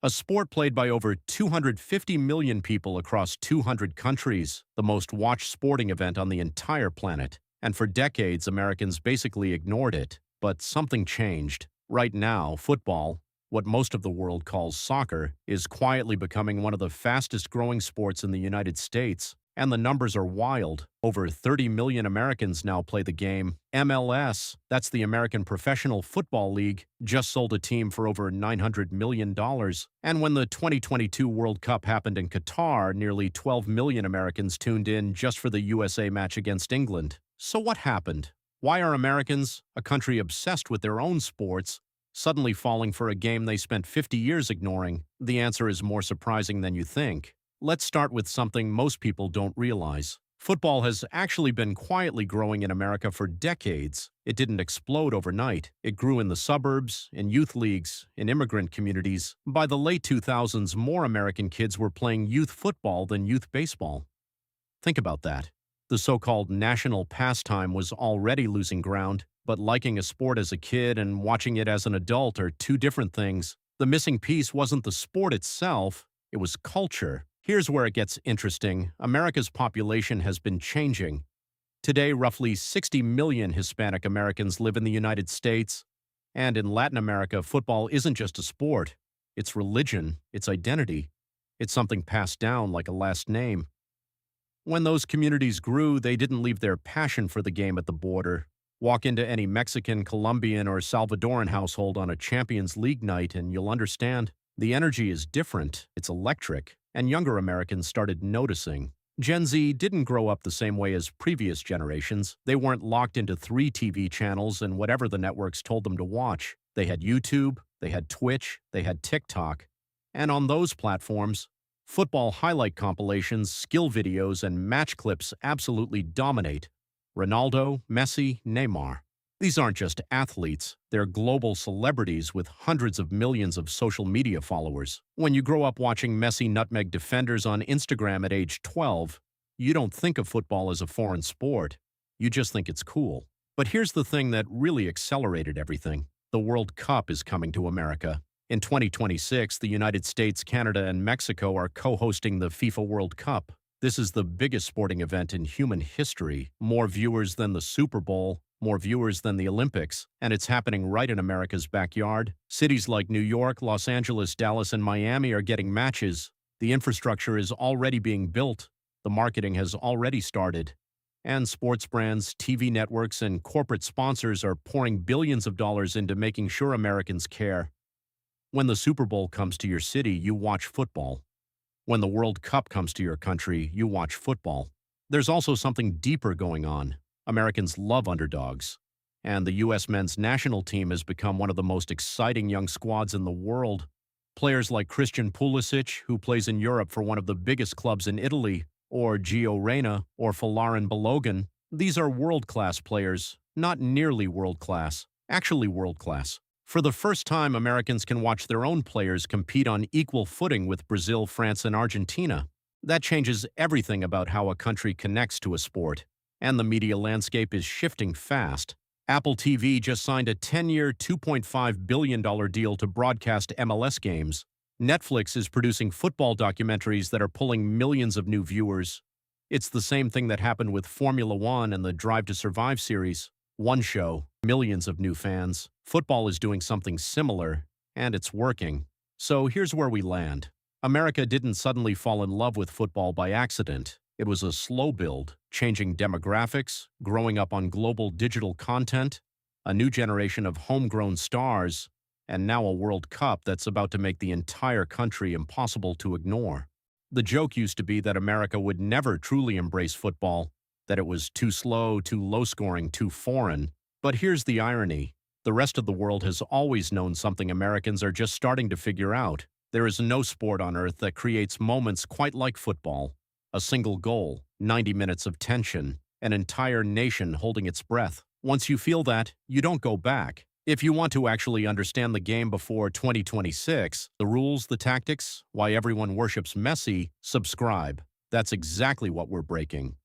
A sport played by over 250 million people across 200 countries, the most watched sporting event on the entire planet. And for decades, Americans basically ignored it. But something changed. Right now, football, what most of the world calls soccer, is quietly becoming one of the fastest growing sports in the United States. And the numbers are wild. Over 30 million Americans now play the game. MLS, that's the American Professional Football League, just sold a team for over $900 million. And when the 2022 World Cup happened in Qatar, nearly 12 million Americans tuned in just for the USA match against England. So what happened? Why are Americans, a country obsessed with their own sports, suddenly falling for a game they spent 50 years ignoring? The answer is more surprising than you think. Let's start with something most people don't realize. Football has actually been quietly growing in America for decades. It didn't explode overnight. It grew in the suburbs, in youth leagues, in immigrant communities. By the late 2000s, more American kids were playing youth football than youth baseball. Think about that. The so-called national pastime was already losing ground, but liking a sport as a kid and watching it as an adult are two different things. The missing piece wasn't the sport itself, it was culture. Here's where it gets interesting. America's population has been changing. Today, roughly 60 million Hispanic Americans live in the United States. And in Latin America, football isn't just a sport. It's religion, it's identity. It's something passed down like a last name. When those communities grew, they didn't leave their passion for the game at the border. Walk into any Mexican, Colombian, or Salvadoran household on a Champions League night and you'll understand. The energy is different, it's electric, and younger Americans started noticing. Gen Z didn't grow up the same way as previous generations. They weren't locked into 3 TV channels and whatever the networks told them to watch. They had YouTube, they had Twitch, they had TikTok. And on those platforms, football highlight compilations, skill videos, and match clips absolutely dominate. Ronaldo, Messi, Neymar. These aren't just athletes, they're global celebrities with hundreds of millions of social media followers. When you grow up watching Messi nutmeg defenders on Instagram at age 12, you don't think of football as a foreign sport. You just think it's cool. But here's the thing that really accelerated everything. The World Cup is coming to America. In 2026, the United States, Canada, and Mexico are co-hosting the FIFA World Cup. This is the biggest sporting event in human history. More viewers than the Super Bowl, more viewers than the Olympics, and it's happening right in America's backyard. Cities like New York, Los Angeles, Dallas, and Miami are getting matches. The infrastructure is already being built. The marketing has already started. And sports brands, TV networks, and corporate sponsors are pouring billions of dollars into making sure Americans care. When the Super Bowl comes to your city, you watch football. When the World Cup comes to your country, you watch football. There's also something deeper going on. Americans love underdogs. And the U.S. men's national team has become one of the most exciting young squads in the world. Players like Christian Pulisic, who plays in Europe for one of the biggest clubs in Italy, or Gio Reyna, or Folarin Balogun, these are world-class players, not nearly world-class, actually world-class. For the first time, Americans can watch their own players compete on equal footing with Brazil, France, and Argentina. That changes everything about how a country connects to a sport. And the media landscape is shifting fast. Apple TV just signed a 10-year, $2.5 billion deal to broadcast MLS games. Netflix is producing football documentaries that are pulling millions of new viewers. It's the same thing that happened with Formula One and the Drive to Survive series. One show, millions of new fans. Football is doing something similar, and it's working. So here's where we land. America didn't suddenly fall in love with football by accident. It was a slow build, changing demographics, growing up on global digital content, a new generation of homegrown stars, and now a World Cup that's about to make the entire country impossible to ignore. The joke used to be that America would never truly embrace football, that it was too slow, too low-scoring, too foreign. But here's the irony. The rest of the world has always known something Americans are just starting to figure out. There is no sport on earth that creates moments quite like football. A single goal, 90 minutes of tension, an entire nation holding its breath. Once you feel that, you don't go back. If you want to actually understand the game before 2026, the rules, the tactics, why everyone worships Messi, subscribe. That's exactly what we're breaking.